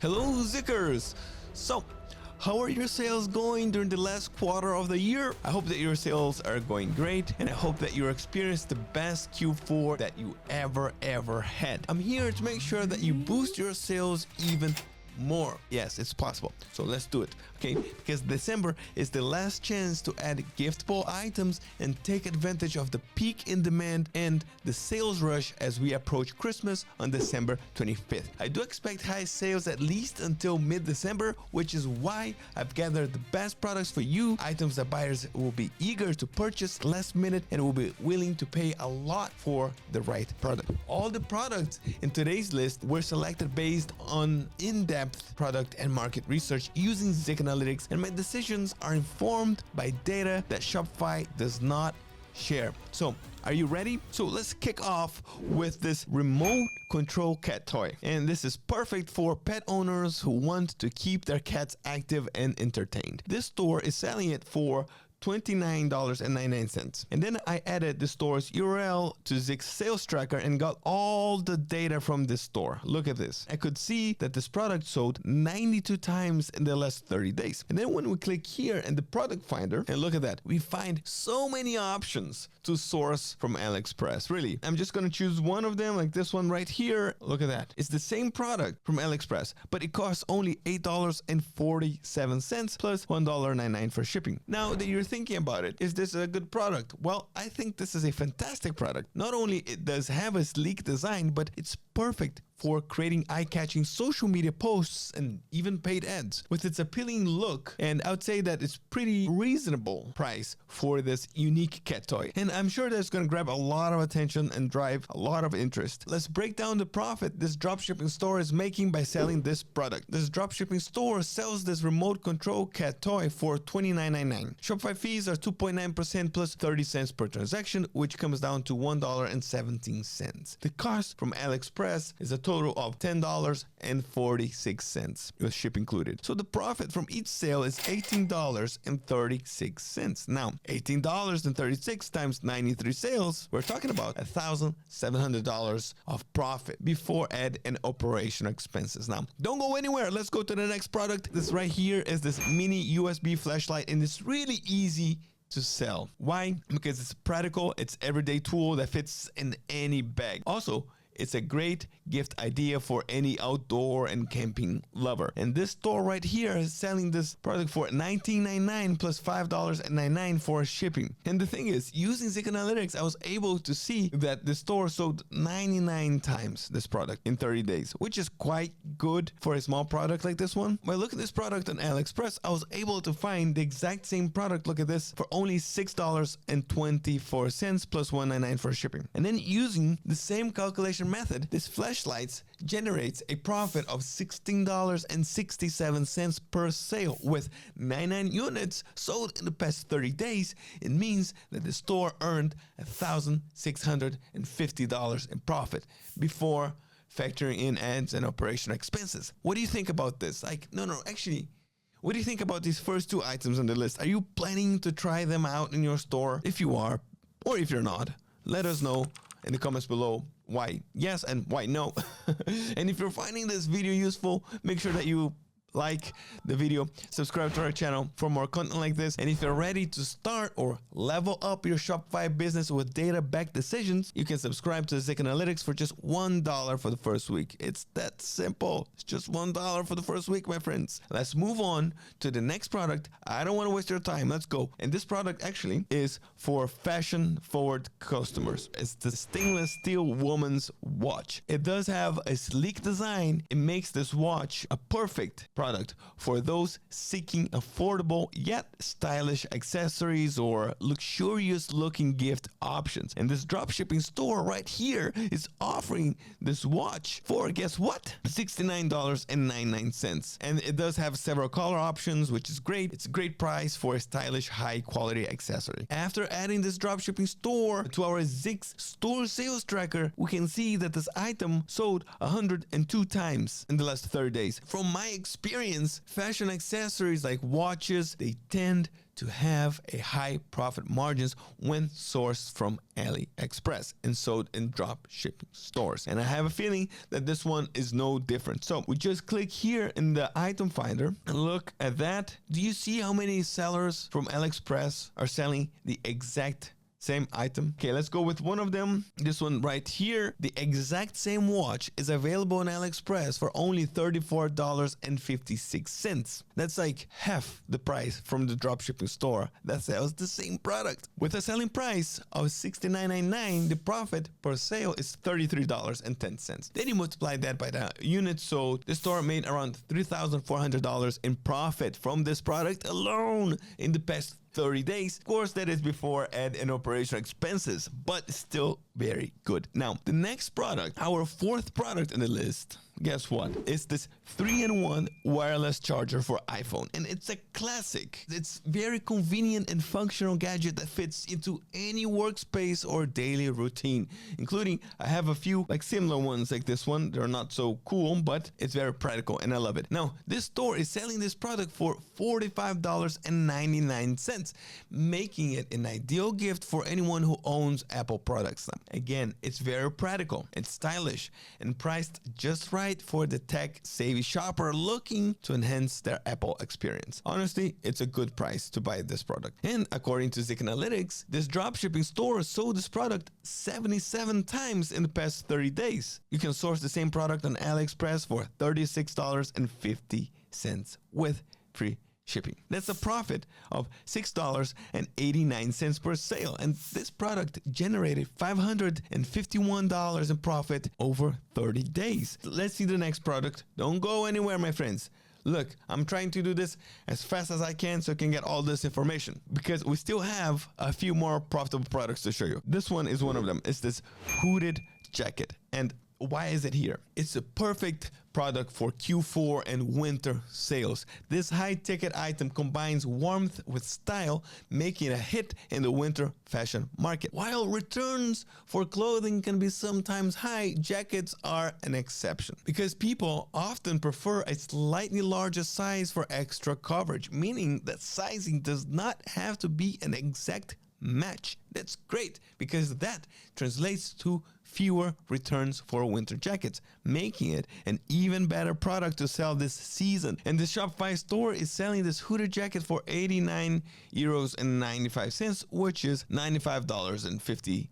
Hello, Zickers! So, how are your sales going during the last quarter of the year? I hope that your sales are going great, and I hope that you experienced the best Q4 that you ever had. I'm here to make sure that you boost your sales even more. Yes, it's possible. So let's do it, okay? Because December is the last chance to add giftable items and take advantage of the peak in demand and the sales rush as we approach Christmas on December 25th. I do expect high sales at least until mid-December, which is why I've gathered the best products for you, items that buyers will be eager to purchase last minute and will be willing to pay a lot for the right product. All the products in today's list were selected based on in-depth product and market research using Zik Analytics, and my decisions are informed by data that Shopify does not share. So, are you ready? So let's kick off with this remote control cat toy. And this is perfect for pet owners who want to keep their cats active and entertained. This store is selling it for $29.99. And then I added the store's URL to Zik's sales tracker and got all the data from this store. Look at this. I could see that this product sold 92 times in the last 30 days. And then when we click here in the product finder, and look at that, we find so many options to source from AliExpress. Really, I'm just gonna choose one of them, like this one right here. Look at that. It's the same product from AliExpress, but it costs only $8.47 plus $1.99 for shipping. Now that you're thinking about it, is this a good product? Well, I think this is a fantastic product. Not only it does have a sleek design, but it's perfect for creating eye-catching social media posts and even paid ads. With its appealing look, and I would say that it's pretty reasonable price for this unique cat toy. And I'm sure that it's going to grab a lot of attention and drive a lot of interest. Let's break down the profit this dropshipping store is making by selling this product. This dropshipping store sells this remote control cat toy for $29.99. Shopify fees are 2.9% plus 30 cents per transaction, which comes down to $1.17. The cost from AliExpress is a total of $10.46 with ship included. So the profit from each sale is $18.36. Now, $18.36 times 93 sales, we're talking about $1,700 of profit before ad and operational expenses. Now, don't go anywhere. Let's go to the next product. This right here is this mini USB flashlight, and it's really easy to sell. Why? Because it's practical, it's everyday tool that fits in any bag. Also, it's a great gift idea for any outdoor and camping lover. And this store right here is selling this product for $19.99 plus $5.99 for shipping. And the thing is, using Zik Analytics, I was able to see that the store sold 99 times this product in 30 days, which is quite good for a small product like this one. By looking at this product on AliExpress, I was able to find the exact same product, look at this, for only $6.24 plus $1.99 for shipping. And then using the same calculation method, this flashlights generates a profit of $16.67 per sale. With 99 units sold in the past 30 days, it means that the store earned $1,650 in profit before factoring in ads and operational expenses. What do you think about this? Actually, what do you think about these first two items on the list? Are you planning to try them out in your store? If you are, or if you're not, let us know in the comments below why yes and why no. And if you're finding this video useful, make sure that you like the video, subscribe to our channel for more content like this. And if you're ready to start or level up your Shopify business with data-backed decisions, you can subscribe to Zik Analytics for just $1 for the first week. It's that simple. It's just $1 for the first week, my friends. Let's move on to the next product. I don't want to waste your time. Let's go. And this product actually is for fashion-forward customers. It's the stainless steel woman's watch. It does have a sleek design. It makes this watch a perfect product for those seeking affordable yet stylish accessories or luxurious looking gift options. And this dropshipping store right here is offering this watch for, guess what? $69.99. And it does have several color options, which is great. It's a great price for a stylish, high quality accessory. After adding this dropshipping store to our Zik store sales tracker, we can see that this item sold 102 times in the last 30 days. From my experience, experience, fashion accessories like watches, they tend to have a high profit margins when sourced from AliExpress and sold in drop shipping stores. And I have a feeling that this one is no different. So we just click here in the item finder and look at that. Do you see how many sellers from AliExpress are selling the exact same item? Okay, let's go with one of them. This one right here, the exact same watch is available on AliExpress for only $34.56. That's like half the price from the dropshipping store that sells the same product. With a selling price of $69.99, the profit per sale is $33.10. Then you multiply that by the units sold. The store made around $3,400 in profit from this product alone in the past 30 days. Of course, that is before ad and operational expenses, but still very good. Now, the next product, our fourth product in the list, guess what? It's this 3-in-1 wireless charger for iPhone. And it's a classic. It's very convenient and functional gadget that fits into any workspace or daily routine, including I have a few like similar ones like this one. They're not so cool, but it's very practical and I love it. Now, this store is selling this product for $45.99, making it an ideal gift for anyone who owns Apple products. Again, it's very practical and stylish and priced just right for the tech-savvy shopper looking to enhance their Apple experience. Honestly, it's a good price to buy this product. And according to Zik Analytics, this dropshipping store sold this product 77 times in the past 30 days. You can source the same product on AliExpress for $36.50 with free shipping. That's a profit of $6.89 per sale. And this product generated $551 in profit over 30 days. Let's see the next product. Don't go anywhere, my friends. Look, I'm trying to do this as fast as I can so I can get all this information because we still have a few more profitable products to show you. This one is one of them. It's this hooded jacket. And why is it here? It's a perfect product for Q4 and winter sales. This high-ticket item combines warmth with style, making it a hit in the winter fashion market. While returns for clothing can be sometimes high, jackets are an exception because people often prefer a slightly larger size for extra coverage, meaning that sizing does not have to be an exact match. That's great because that translates to fewer returns for winter jackets, making it an even better product to sell this season. And the Shopify store is selling this hooded jacket for €89.95, which is $95.50.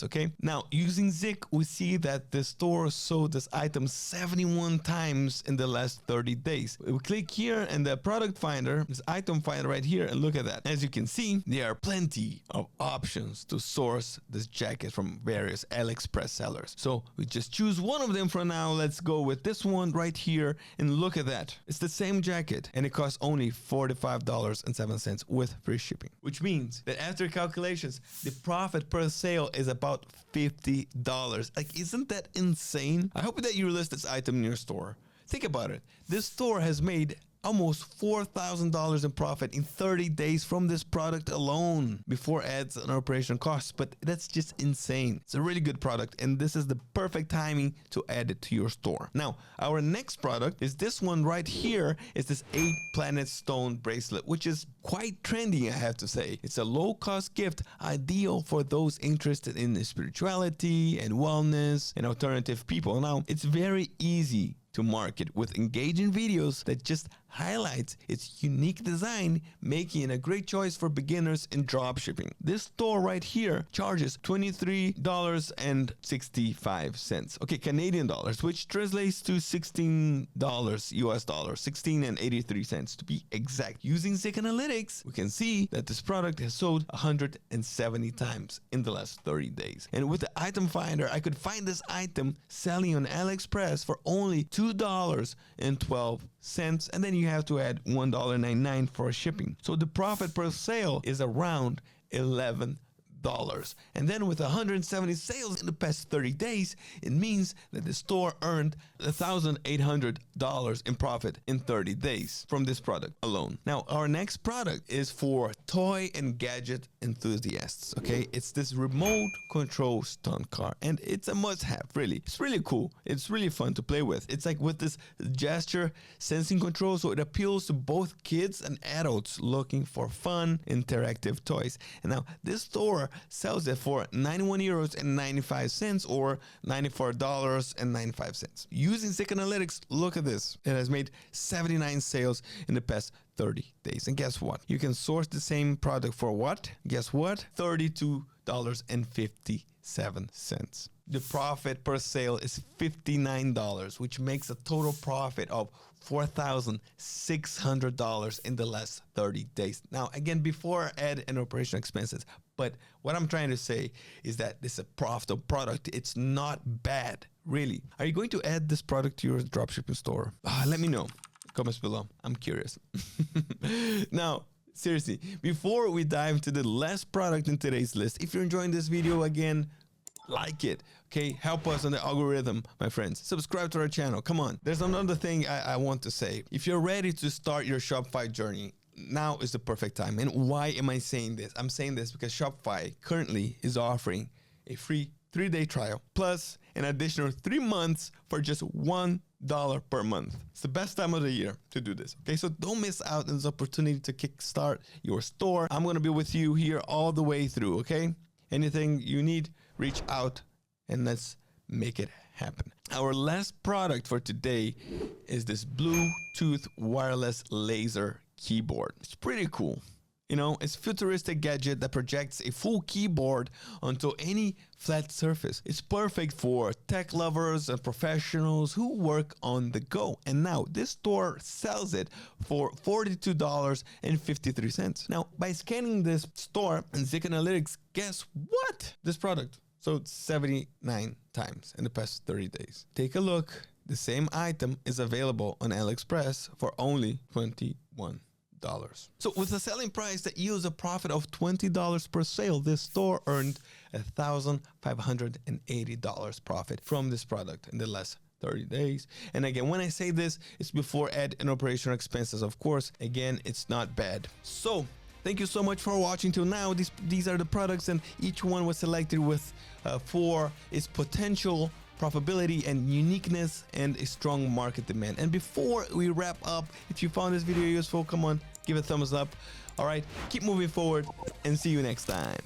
Okay, now using Zik, we see that the store sold this item 71 times in the last 30 days. We click here in the product finder, this item finder right here, and look at that. As you can see, there are plenty of options to source this jacket from various AliExpress sellers. So we just choose one of them for now. Let's go with this one right here and look at that. It's the same jacket and it costs only $45.07 with free shipping, which means that after calculations, the profit per sale is about $50. Like, isn't that insane? I hope that you list this item in your store. Think about it. This store has made almost $4,000 in profit in 30 days from this product alone before ads and operational costs, but that's just insane. It's a really good product and this is the perfect timing to add it to your store. Now, our next product is this one right here. It's this 8 planet stone bracelet, which is quite trendy, I have to say. It's a low-cost gift ideal for those interested in spirituality and wellness and alternative people. Now, it's very easy to market with engaging videos that just highlights its unique design, making it a great choice for beginners in dropshipping. This store right here charges $23.65. Okay, Canadian dollars, which translates to $16 US dollars, 16.83 cents to be exact. Using Zik Analytics, we can see that this product has sold 170 times in the last 30 days. And with the item finder, I could find this item selling on AliExpress for only $2.12, and then you have to add $1.99 for shipping. So the profit per sale is around $11. And then with 170 sales in the past 30 days, it means that the store earned $1,800 in profit in 30 days from this product alone. Now, our next product is for toy and gadget enthusiasts, okay? It's this remote control stunt car, and it's a must-have, really. It's really cool. It's really fun to play with. It's like with this gesture sensing control, so it appeals to both kids and adults looking for fun, interactive toys. And now, this store sells it for €91.95 or $94.95. Using Zick Analytics, look at this. It has made 79 sales in the past 30 days. And guess what? You can source the same product for what? Guess what? $32.57. The profit per sale is $59, which makes a total profit of $4,600 in the last 30 days. Now, again, before add and operational expenses, but what I'm trying to say is that this is a profitable product. It's not bad, really. Are you going to add this product to your dropshipping store? Let me know. Comments below. I'm curious. Now, seriously, before we dive into the last product in today's list, if you're enjoying this video, again, like it, okay? Help us on the algorithm, my friends. Subscribe to our channel. Come on. There's another thing I want to say. If you're ready to start your Shopify journey, now is the perfect time. And why am I saying this? I'm saying this because Shopify currently is offering a free 3-day trial plus an additional 3 months for just $1 per month. It's the best time of the year to do this. Okay, so don't miss out on this opportunity to kickstart your store. I'm going to be with you here all the way through, okay? Anything you need, reach out and let's make it happen. Our last product for today is this Bluetooth wireless laser keyboard. It's pretty cool. You know, it's a futuristic gadget that projects a full keyboard onto any flat surface. It's perfect for tech lovers and professionals who work on the go. And now this store sells it for $42.53. Now, by scanning this store and Zick Analytics, guess what? This product sold 79 times in the past 30 days. Take a look. The same item is available on AliExpress for only $21. So with a selling price that yields a profit of $20 per sale, this store earned $1,580 profit from this product in the last 30 days. And again, when I say this, it's before add and operational expenses, of course. Again, it's not bad. So thank you so much for watching till now. These are the products, and each one was selected with for its potential profitability and uniqueness and a strong market demand. And before we wrap up, if you found this video useful, come on, give it a thumbs up. All right, keep moving forward and see you next time.